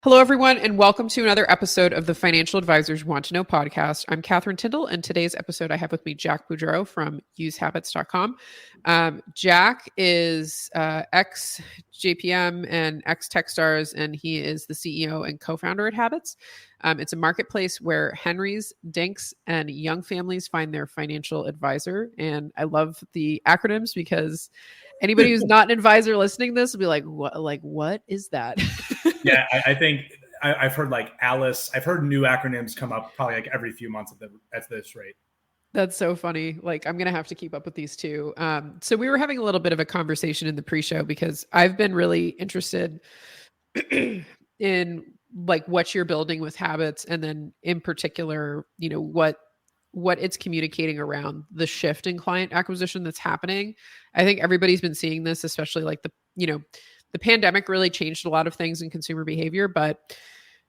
Hello, everyone, and welcome to another episode of the Financial Advisors Want to Know podcast. I'm Catherine Tindall, and today's episode I have with me Jack Boudreau from usehabits.com. Jack is ex-JPM and ex-Techstars, and he is the CEO and co-founder at Habits. It's a marketplace where Henrys, DINKs, and young families find their financial advisor. And I love the acronyms because anybody who's not an advisor listening to this will be like, what is that? Yeah, I think I've heard like Alice. I've heard new acronyms come up probably like every few months at this rate. That's so funny. Like, I'm going to have to keep up with these too. So we were having a little bit of a conversation in the pre-show because I've been really interested in like what you're building with Habits, and then in particular, you know, what it's communicating around the shift in client acquisition that's happening. I think everybody's been seeing this, especially like the pandemic really changed a lot of things in consumer behavior, but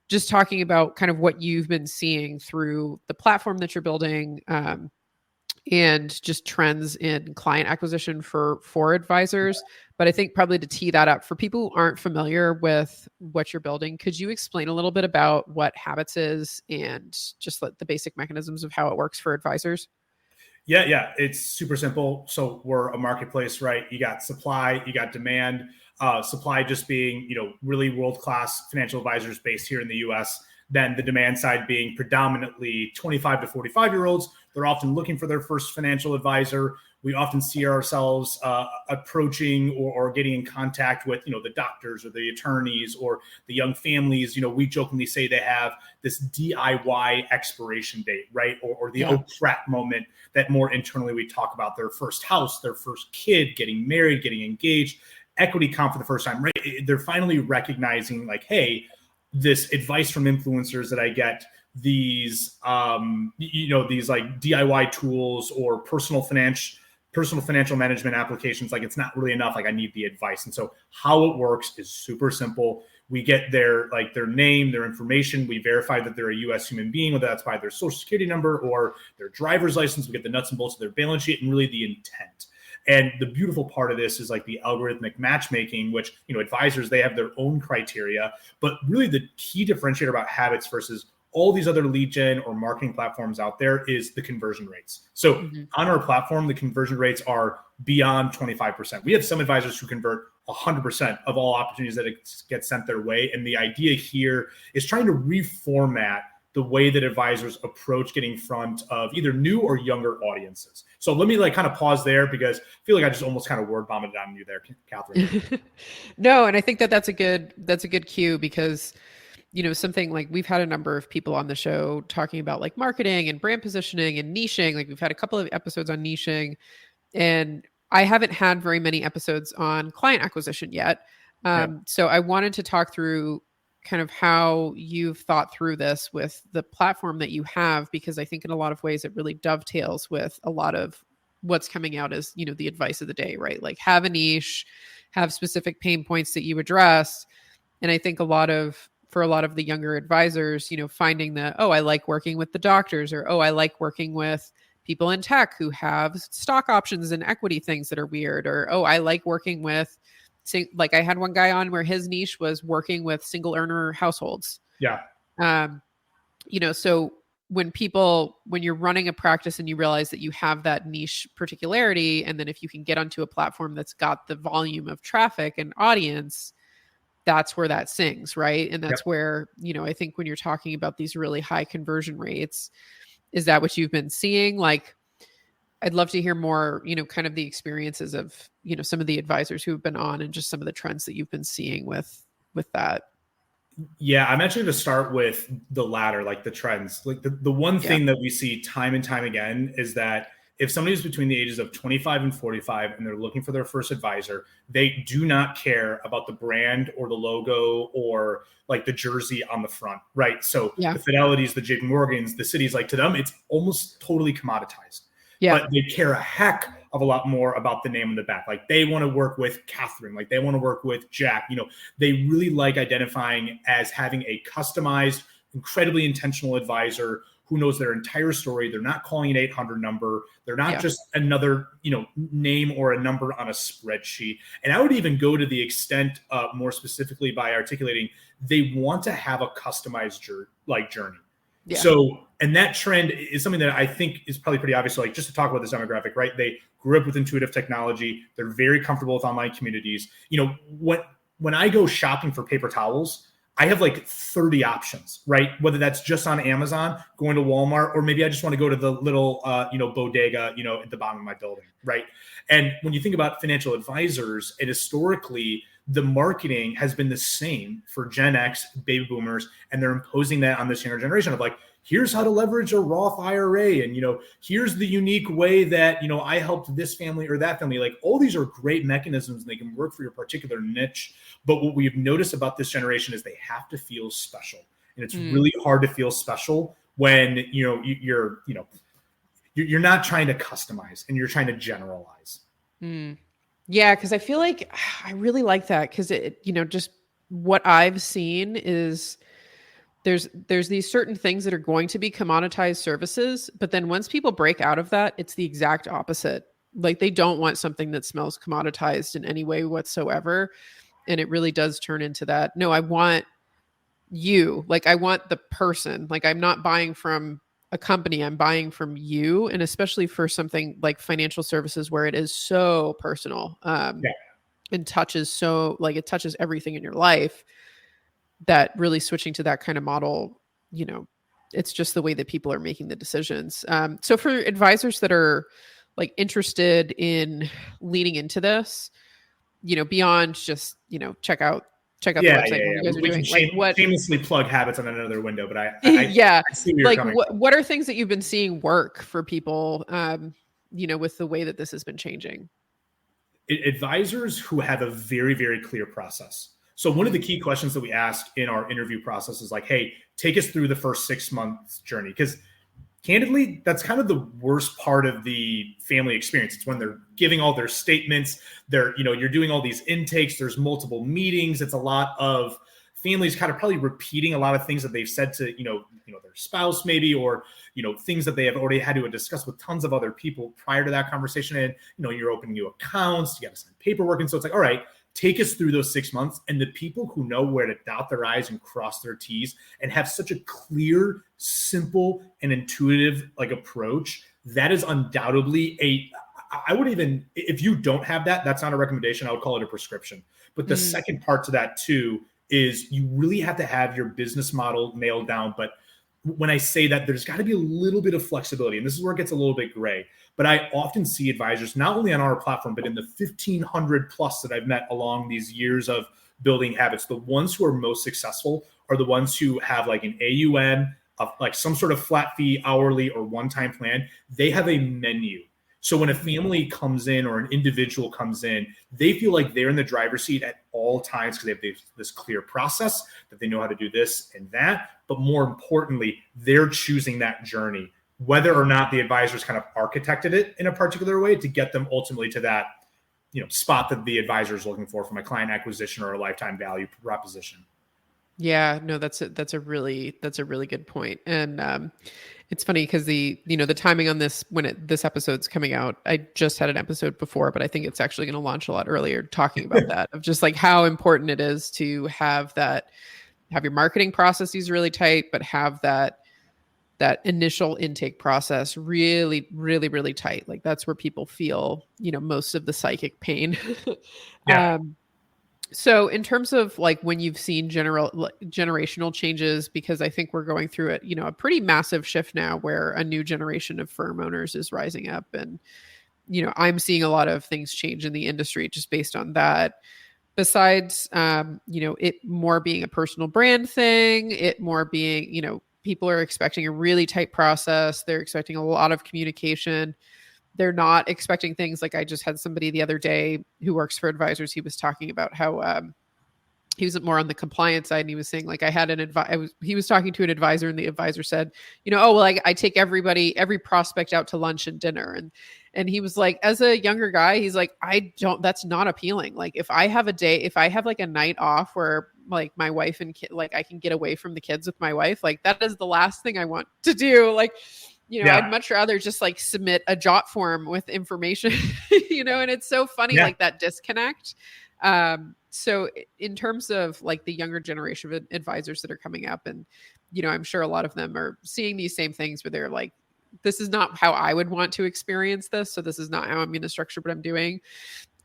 just talking about kind of what you've been seeing through the platform that you're building, and just trends in client acquisition for advisors. But I think probably to tee that up for people who aren't familiar with what you're building, could you explain a little bit about what Habits is and just the basic mechanisms of how it works for advisors? Yeah. It's super simple. So we're a marketplace, right? You got supply, you got demand. Supply just being, really world-class financial advisors based here in the US. Then the demand side being predominantly 25 to 45-year-olds. They're often looking for their first financial advisor. We often see ourselves approaching or getting in contact with, the doctors or the attorneys or the young families. We jokingly say they have this DIY expiration date, right? Or the oh crap moment that more internally we talk about their first house, their first kid, getting married, getting engaged, equity comp for the first time, right? They're finally recognizing like, hey, this advice from influencers that I get, these, these like DIY tools or personal financial management applications, like it's not really enough. Like I need the advice. And so how it works is super simple. We get their name, their information. We verify that they're a U.S. human being, whether that's by their social security number or their driver's license. We get the nuts and bolts of their balance sheet and really the intent. And the beautiful part of this is like the algorithmic matchmaking, which, advisors, they have their own criteria. But really the key differentiator about Habits versus all these other lead gen or marketing platforms out there is the conversion rates. So on our platform, the conversion rates are beyond 25%. We have some advisors who convert 100% of all opportunities that get sent their way. And the idea here is trying to reformat the way that advisors approach getting in front of either new or younger audiences. So let me kind of pause there because I feel like I just almost kind of word vomited on you there, Catherine. No, and I think that's a good cue because, something like we've had a number of people on the show talking about like marketing and brand positioning and niching. Like we've had a couple of episodes on niching, and I haven't had very many episodes on client acquisition yet. So I wanted to talk through kind of how you've thought through this with the platform that you have, because I think in a lot of ways it really dovetails with a lot of what's coming out as, the advice of the day, right? Like have a niche, have specific pain points that you address. And I think for a lot of the younger advisors, finding that, oh, I like working with the doctors, or, oh, I like working with people in tech who have stock options and equity things that are weird, or, oh, I like working with, like I had one guy on where his niche was working with single earner households. Yeah. So when you're running a practice and you realize that you have that niche particularity, and then if you can get onto a platform that's got the volume of traffic and audience, that's where that sings, right? And that's where, I think when you're talking about these really high conversion rates, is that what you've been seeing? Like, I'd love to hear more, kind of the experiences of, some of the advisors who have been on and just some of the trends that you've been seeing with that. Yeah, I'm actually going to start with the latter, like the trends. Like the one thing that we see time and time again is that if somebody's between the ages of 25 and 45 and they're looking for their first advisor, they do not care about the brand or the logo or like the jersey on the front, right? So the Fidelities, the JP Morgans, the Cities, like to them, it's almost totally commoditized. Yeah. But they care a heck of a lot more about the name on the back. Like they want to work with Catherine, like they want to work with Jack. They really like identifying as having a customized, incredibly intentional advisor who knows their entire story. They're not calling an 800 number. They're not just another, name or a number on a spreadsheet. And I would even go to the extent more specifically by articulating they want to have a customized journey. Yeah. So, and that trend is something that I think is probably pretty obvious. So like just to talk about this demographic, right? They grew up with intuitive technology. They're very comfortable with online communities. When I go shopping for paper towels, I have like 30 options, right? Whether that's just on Amazon, going to Walmart, or maybe I just want to go to the little, bodega, at the bottom of my building, right? And when you think about financial advisors, and historically, the marketing has been the same for Gen X, baby boomers, and they're imposing that on this younger generation of like, here's how to leverage a Roth IRA. And, here's the unique way that, I helped this family or that family. Like all these are great mechanisms and they can work for your particular niche. But what we've noticed about this generation is they have to feel special. And it's really hard to feel special when, you're not trying to customize and you're trying to generalize. Yeah. Cause I feel like I really like that. Cause it, just what I've seen is there's these certain things that are going to be commoditized services, but then once people break out of that, it's the exact opposite. Like they don't want something that smells commoditized in any way whatsoever. And it really does turn into that. No, I want you. Like I want the person. Like I'm not buying from a company, I'm buying from you. And especially for something like financial services where it is so personal and touches it touches everything in your life. That really switching to that kind of model, it's just the way that people are making the decisions. So for advisors that are like interested in leaning into this, beyond just, check out the website. What you guys are doing. Shamelessly plug habits on another window, but I see where you're like coming what are things that you've been seeing work for people, with the way that this has been changing? Advisors who have a very, very clear process. So one of the key questions that we ask in our interview process is like, hey, take us through the first 6 months journey. Because candidly, that's kind of the worst part of the family experience. It's when they're giving all their statements, you're doing all these intakes, there's multiple meetings. It's a lot of families kind of probably repeating a lot of things that they've said to, their spouse maybe, or, things that they have already had to discuss with tons of other people prior to that conversation. And, you're opening new accounts, you got to sign paperwork. And so it's like, all right, take us through those 6 months. And the people who know where to dot their I's and cross their T's and have such a clear, simple, and intuitive approach, that is undoubtedly I would even, if you don't have that, that's not a recommendation. I would call it a prescription. But the second part to that too is you really have to have your business model nailed down. But when I say that, there's got to be a little bit of flexibility. And this is where it gets a little bit gray. But I often see advisors, not only on our platform, but in the 1,500 plus that I've met along these years of building habits, the ones who are most successful are the ones who have like an AUM, of like some sort of flat fee, hourly, or one-time plan. They have a menu. So when a family comes in or an individual comes in, they feel like they're in the driver's seat at all times because they have this clear process that they know how to do this and that. But more importantly, they're choosing that journey, whether or not the advisors kind of architected it in a particular way to get them ultimately to that, spot that the advisor is looking for from a client acquisition or a lifetime value proposition. Yeah, no, that's a really good point. And it's funny because the timing on this, when this episode's coming out, I just had an episode before, but I think it's actually going to launch a lot earlier talking about that, of just like how important it is to have your marketing processes really tight, but have that initial intake process really, really, really tight. Like that's where people feel, most of the psychic pain. Yeah. So in terms of like when you've seen generational changes, because I think we're going through it, a pretty massive shift now where a new generation of firm owners is rising up. And, I'm seeing a lot of things change in the industry just based on that. Besides, it more being a personal brand thing, it more being, people are expecting a really tight process. They're expecting a lot of communication. They're not expecting things like I just had somebody the other day who works for advisors. He was talking about how he was more on the compliance side. And he was saying like I had he was talking to an advisor and the advisor said, I take every prospect out to lunch and dinner. And he was like, as a younger guy, he's like, that's not appealing. Like if I have like a night off where, like my wife and kid, like I can get away from the kids with my wife. Like that is the last thing I want to do. Like, I'd much rather just like submit a jot form with information, and it's so funny, like that disconnect. So in terms of like the younger generation of advisors that are coming up, and, I'm sure a lot of them are seeing these same things where they're like, this is not how I would want to experience this. So this is not how I'm going to structure what I'm doing.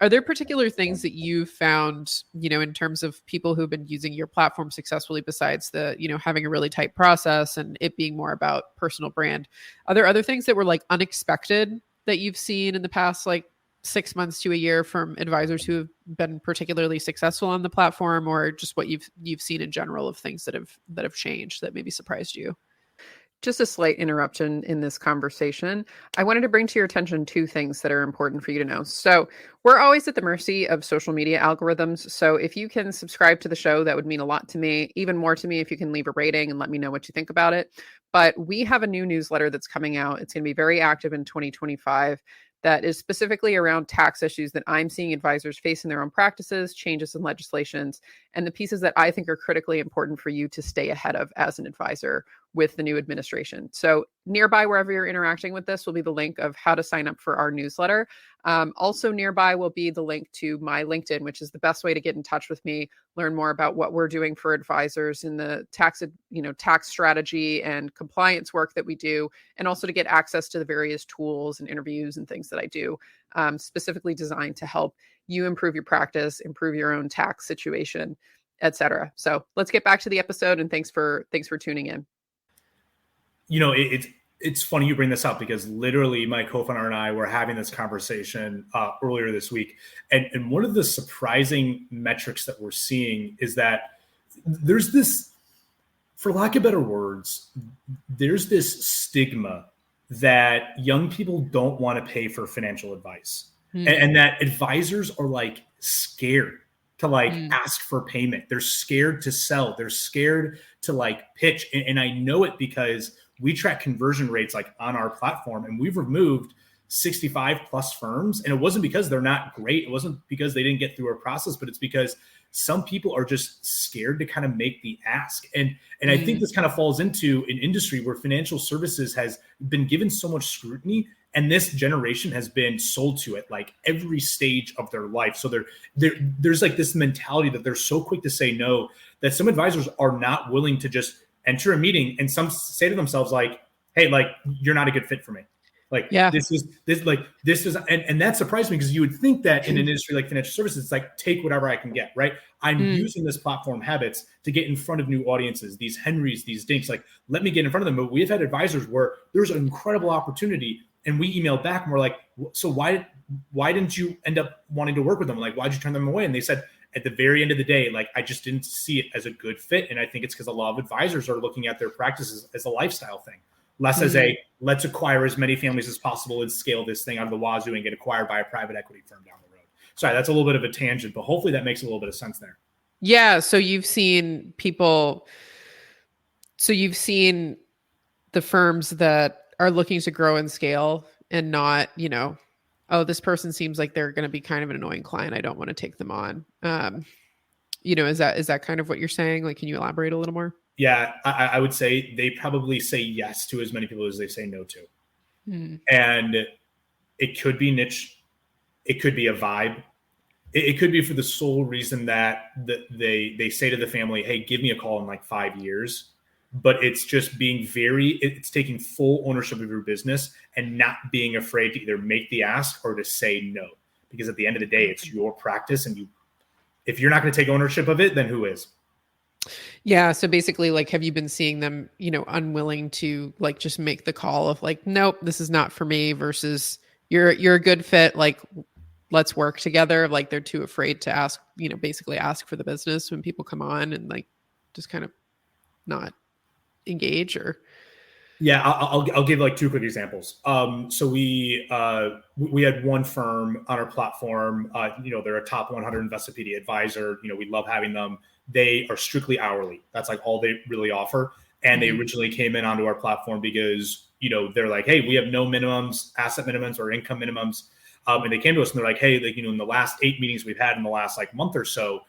Are there particular things that you've found, in terms of people who've been using your platform successfully, besides the, having a really tight process and it being more about personal brand? Are there other things that were like unexpected that you've seen in the past, like 6 months to a year, from advisors who have been particularly successful on the platform, or just what you've seen in general of things that have changed that maybe surprised you? Just a slight interruption in this conversation. I wanted to bring to your attention two things that are important for you to know. So we're always at the mercy of social media algorithms. So if you can subscribe to the show, that would mean a lot to me. Even more to me if you can leave a rating and let me know what you think about it. But we have a new newsletter that's coming out. It's going to be very active in 2025. That is specifically around tax issues that I'm seeing advisors face in their own practices, changes in legislations, and the pieces that I think are critically important for you to stay ahead of as an advisor with the new administration. So nearby, wherever you're interacting with this, will be the link of how to sign up for our newsletter. Also nearby will be the link to my LinkedIn, which is the best way to get in touch with me, learn more about what we're doing for advisors in the tax strategy and compliance work that we do, and also to get access to the various tools and interviews and things that I do, specifically designed to help you improve your practice, improve your own tax situation, etc. So let's get back to the episode, and thanks for tuning in. It's funny you bring this up, because literally my co-founder and I were having this conversation earlier this week. And one of the surprising metrics that we're seeing is that there's this, for lack of better words, there's this stigma that young people don't want to pay for financial advice. And that advisors are like scared to like ask for payment. They're scared to sell. They're scared to like pitch. And I know it because we track conversion rates like on our platform, and we've removed 65 plus firms. And it wasn't because they're not great. It wasn't because they didn't get through our process, but it's because some people are just scared to kind of make the ask. And I think this kind of falls into an industry where financial services has been given so much scrutiny, and this generation has been sold to it like every stage of their life. So there's like this mentality that they're so quick to say no, that some advisors are not willing to just enter a meeting and some say to themselves like, hey, like, you're not a good fit for me. Like, this is, and that surprised me, because you would think that in an industry like financial services, it's like, take whatever I can get, right? I'm using this platform habits to get in front of new audiences, these Henrys, these DINKs, like, let me get in front of them. But we've had advisors where there's an incredible opportunity, and we emailed back and we're like, so why didn't you end up wanting to work with them? Like, why'd you turn them away? And they said, at the very end of the day, like, I just didn't see it as a good fit. And I think it's because a lot of advisors are looking at their practices as a lifestyle thing, less as a let's acquire as many families as possible and scale this thing out of the wazoo and get acquired by a private equity firm down the road. Sorry, that's a little bit of a tangent, but hopefully that makes a little bit of sense there. Yeah. So you've seen the firms that are looking to grow and scale, and not, oh, this person seems like they're going to be kind of an annoying client, I don't want to take them on. Is that kind of what you're saying? Like, can you elaborate a little more? Yeah, I would say they probably say yes to as many people as they say no to. And it could be niche. It could be a vibe. It could be for the sole reason that they say to the family, hey, give me a call in like 5 years. But it's just it's taking full ownership of your business and not being afraid to either make the ask or to say no. Because at the end of the day, it's your practice, and if you're not going to take ownership of it, then who is? Yeah. So basically, like, have you been seeing them, unwilling to like just make the call of like, nope, this is not for me, versus you're a good fit, like, let's work together. Like, they're too afraid to ask, basically ask for the business when people come on, and like just kind of not engage? Or I'll give like two quick examples. So we had one firm on our platform. They're a top 100 Investopedia advisor. We love having them. They are strictly hourly. That's like all they really offer. And they originally came in onto our platform because they're like, hey, we have no minimums, asset minimums, or income minimums. And they came to us and they're like, hey, like, in the last 8 meetings we've had in the last like month or so,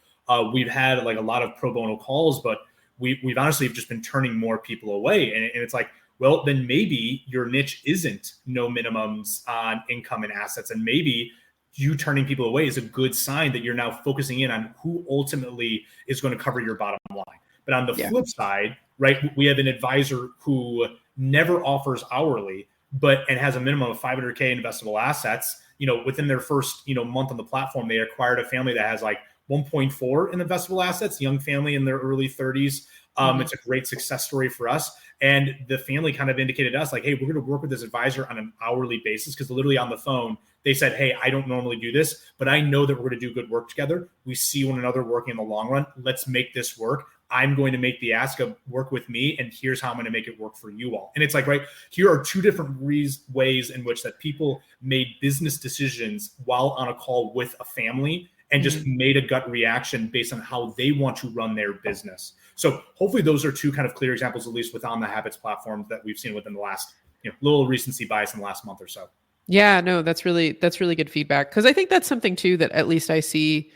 We've had like a lot of pro bono calls, but we've honestly just been turning more people away. And it's like, well, then maybe your niche isn't no minimums on income and assets. And maybe you turning people away is a good sign that you're now focusing in on who ultimately is going to cover your bottom line. But on the flip side, right, we have an advisor who never offers hourly, and has a minimum of 500K investable assets. Within their first, month on the platform, they acquired a family that has like 1.4 in investable assets, young family in their early 30s. It's a great success story for us. And the family kind of indicated to us like, hey, we're going to work with this advisor on an hourly basis, because literally on the phone, they said, hey, I don't normally do this, but I know that we're going to do good work together. We see one another working in the long run. Let's make this work. I'm going to make the ask of work with me, and here's how I'm going to make it work for you all. And it's like, right, here are two different ways in which that people made business decisions while on a call with a family and just made a gut reaction based on how they want to run their business. So hopefully those are two kind of clear examples, at least within the Habits platform, that we've seen within the last, little recency bias in the last month or so. Yeah, no, that's really good feedback. Because I think that's something too that at least I see,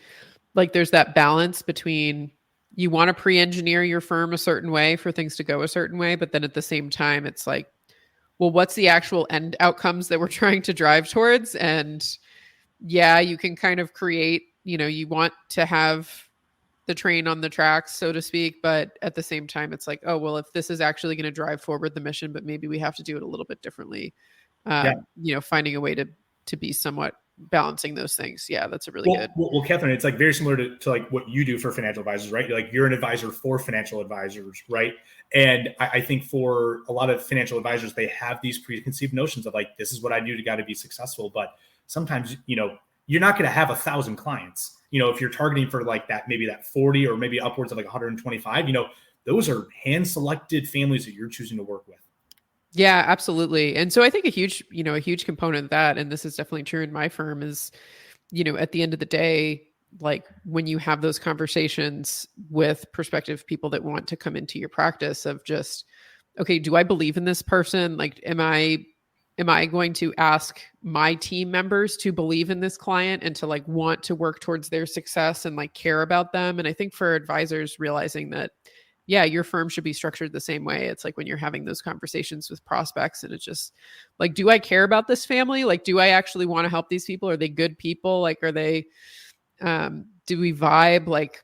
like there's that balance between you want to pre-engineer your firm a certain way for things to go a certain way, but then at the same time, it's like, well, what's the actual end outcomes that we're trying to drive towards? And yeah, you can kind of create, you want to have the train on the tracks, so to speak, but at the same time, it's like, oh, well, if this is actually going to drive forward the mission, but maybe we have to do it a little bit differently. Finding a way to be somewhat balancing those things. Yeah, that's a really good. Well, Catherine, it's like very similar to like what you do for financial advisors, right? Like you're an advisor for financial advisors, right? And I think for a lot of financial advisors, they have these preconceived notions of like, this is what I do to got to be successful. But sometimes, you're not going to have 1,000 clients. If you're targeting for like that, maybe that 40 or maybe upwards of like 125, those are hand-selected families that you're choosing to work with. Yeah, absolutely. And so I think a huge component of that, and this is definitely true in my firm, is, at the end of the day, like when you have those conversations with prospective people that want to come into your practice of just, okay, do I believe in this person? Like, am I going to ask my team members to believe in this client and to like want to work towards their success and like care about them? And I think for advisors, realizing that, yeah, your firm should be structured the same way. It's like when you're having those conversations with prospects and it's just like, do I care about this family? Like, do I actually want to help these people? Are they good people? Like, are they, do we vibe? Like,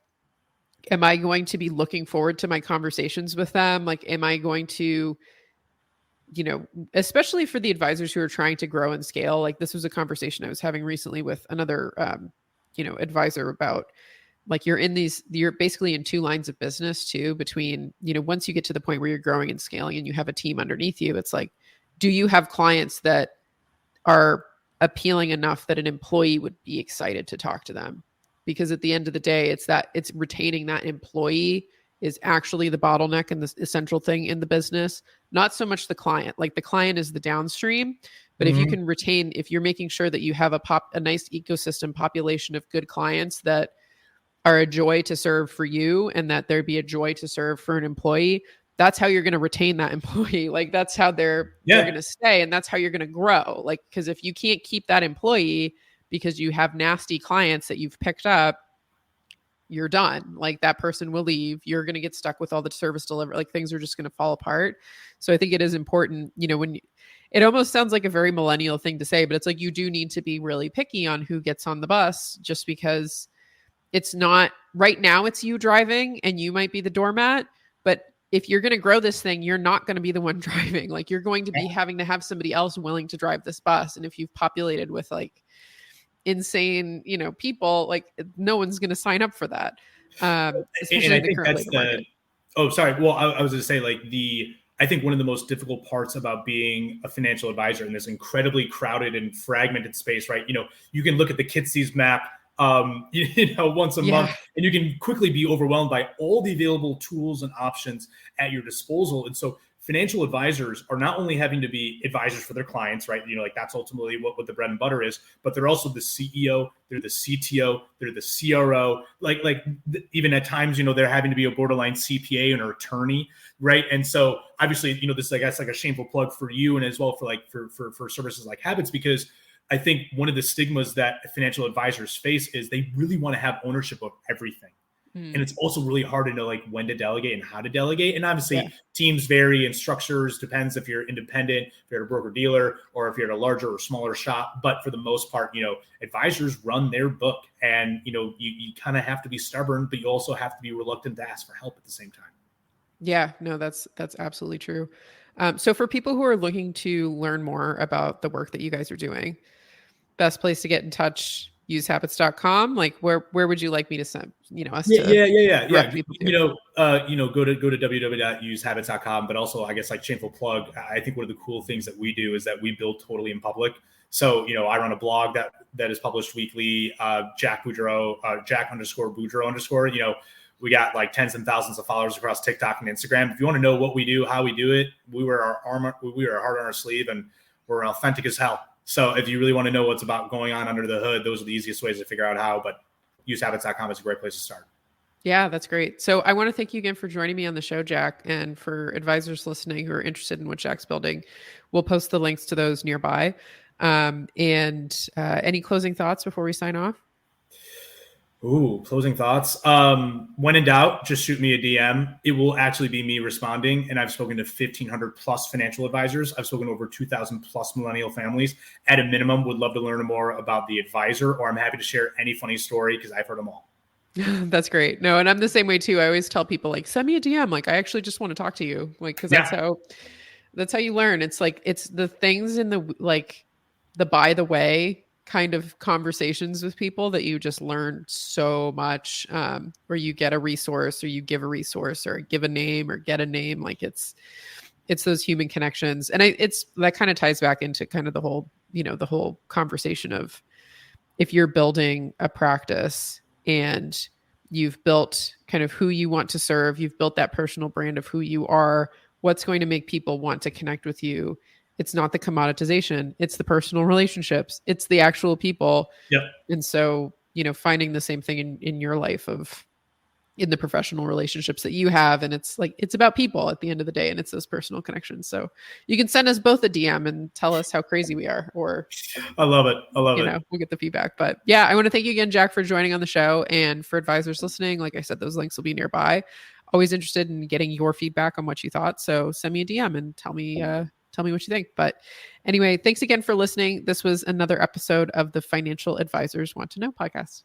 am I going to be looking forward to my conversations with them? Like, am I going to, especially for the advisors who are trying to grow and scale, like this was a conversation I was having recently with another, advisor about, like you're basically in two lines of business too, between, once you get to the point where you're growing and scaling and you have a team underneath you, it's like, do you have clients that are appealing enough that an employee would be excited to talk to them? Because at the end of the day, it's retaining that employee is actually the bottleneck and the essential thing in the business, not so much the client. Like the client is the downstream, but if you can retain, if you're making sure that you have a nice ecosystem population of good clients that are a joy to serve for you and that there'd be a joy to serve for an employee, that's how you're going to retain that employee. Like that's how they're going to stay. And that's how you're going to grow. Like, because if you can't keep that employee because you have nasty clients that you've picked up, you're done. Like that person will leave. You're going to get stuck with all the service delivery. Like things are just going to fall apart. So I think it is important, it almost sounds like a very millennial thing to say, but it's like, you do need to be really picky on who gets on the bus, just because it's not right now, it's you driving and you might be the doormat, but if you're going to grow this thing, you're not going to be the one driving. Like you're going to be having to have somebody else willing to drive this bus. And if you've populated with like insane, people, like no one's going to sign up for that. And I think that's well, I was going to say like I think one of the most difficult parts about being a financial advisor in this incredibly crowded and fragmented space, right? You can look at the Kitsy's map, once a month, and you can quickly be overwhelmed by all the available tools and options at your disposal. And so financial advisors are not only having to be advisors for their clients, right? Like that's ultimately what the bread and butter is, but they're also the CEO, they're the CTO, they're the CRO, even at times, they're having to be a borderline CPA and an attorney, right? And so obviously, this is, I guess, like a shameful plug for you and as well for services like Habits, because I think one of the stigmas that financial advisors face is they really want to have ownership of everything, And it's also really hard to know like when to delegate and how to delegate. And obviously Yeah. teams vary and structures, depends if you're independent, if you're at a broker dealer, or if you're at a larger or smaller shop. But for the most part, advisors run their book, and, you kind of have to be stubborn, but you also have to be reluctant to ask for help at the same time. Yeah, no, that's absolutely true. So for people who are looking to learn more about the work that you guys are doing, best place to get in touch, usehabits.com. Like where would you like me to send, us to direct people to? Go to www.usehabits.com, but also I guess like shameful plug. I think one of the cool things that we do is that we build totally in public. So, I run a blog that is published weekly, Jack Boudreau, Jack_Boudreau_. We got like tens and thousands of followers across TikTok and Instagram. If you want to know what we do, how we do it, we wear our heart on our sleeve, and we're authentic as hell. So if you really want to know what's about going on under the hood, those are the easiest ways to figure out how. But usehabits.com is a great place to start. Yeah, that's great. So I want to thank you again for joining me on the show, Jack, and for advisors listening who are interested in what Jack's building. We'll post the links to those nearby. And any closing thoughts before we sign off? Ooh, closing thoughts. When in doubt, just shoot me a DM. It will actually be me responding. And I've spoken to 1,500 plus financial advisors. I've spoken to over 2,000 plus millennial families. At a minimum, would love to learn more about the advisor, or I'm happy to share any funny story because I've heard them all. That's great. No, and I'm the same way too. I always tell people like, send me a DM. Like, I actually just want to talk to you. Like, cause that's how you learn. It's like, it's the things in the by the way kind of conversations with people that you just learn so much, where you get a resource, or you give a resource, or give a name, or get a name. Like it's those human connections. And it's that kind of ties back into kind of the whole conversation of, if you're building a practice and you've built kind of who you want to serve, you've built that personal brand of who you are, what's going to make people want to connect with you. It's not the commoditization, it's the personal relationships, it's the actual people. Yep. And so, finding the same thing in your life in the professional relationships that you have. And it's like, it's about people at the end of the day, and it's those personal connections. So you can send us both a DM and tell us how crazy we are, or I love it. We'll get the feedback. But yeah, I want to thank you again, Jack, for joining on the show. And for advisors listening, like I said, those links will be nearby. Always interested in getting your feedback on what you thought. So send me a DM and tell me what you think. But anyway, thanks again for listening. This was another episode of the Financial Advisors Want to Know podcast.